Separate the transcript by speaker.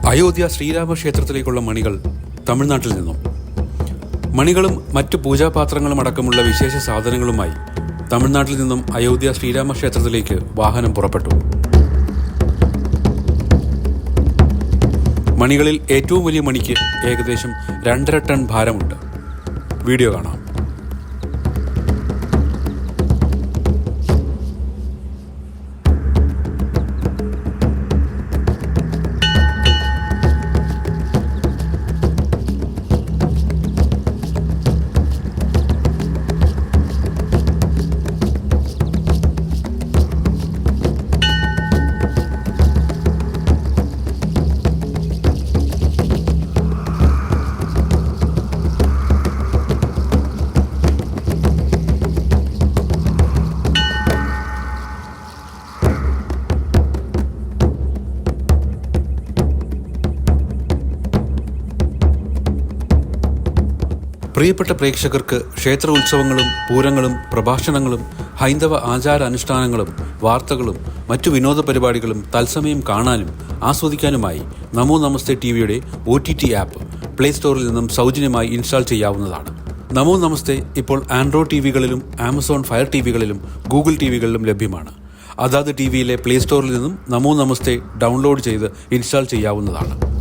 Speaker 1: അയോധ്യ ശ്രീരാമക്ഷേത്രത്തിലേക്കുള്ള മണികൾ തമിഴ്നാട്ടിൽ നിന്നും. മണികളും മറ്റു പൂജാപാത്രങ്ങളും അടക്കമുള്ള വിശേഷ സാധനങ്ങളുമായി തമിഴ്നാട്ടിൽ നിന്നും അയോധ്യ ശ്രീരാമക്ഷേത്രത്തിലേക്ക് വാഹനം പുറപ്പെട്ടു. മണികളിൽ ഏറ്റവും വലിയ മണിക്ക് ഏകദേശം 2.5 ടൺ ഭാരമുണ്ട്. വീഡിയോ കാണാം. പ്രിയപ്പെട്ട പ്രേക്ഷകർക്ക് ക്ഷേത്ര ഉത്സവങ്ങളും പൂരങ്ങളും പ്രഭാഷണങ്ങളും ഹൈന്ദവ ആചാരാനുഷ്ഠാനങ്ങളും വാർത്തകളും മറ്റു വിനോദ പരിപാടികളും തത്സമയം കാണാനും ആസ്വദിക്കാനുമായി നമോ നമസ്തേ ടിവിയുടെ OTT ആപ്പ് പ്ലേ സ്റ്റോറിൽ നിന്നും സൗജന്യമായി ഇൻസ്റ്റാൾ ചെയ്യാവുന്നതാണ്. നമോ നമസ്തേ ഇപ്പോൾ ആൻഡ്രോയിഡ് ടിവികളിലും ആമസോൺ ഫയർ ടിവികളിലും ഗൂഗിൾ ടിവികളിലും ലഭ്യമാണ്. അതാത് ടിവിയിലെ പ്ലേ സ്റ്റോറിൽ നിന്നും നമോ നമസ്തേ ഡൗൺലോഡ് ചെയ്ത് ഇൻസ്റ്റാൾ ചെയ്യാവുന്നതാണ്.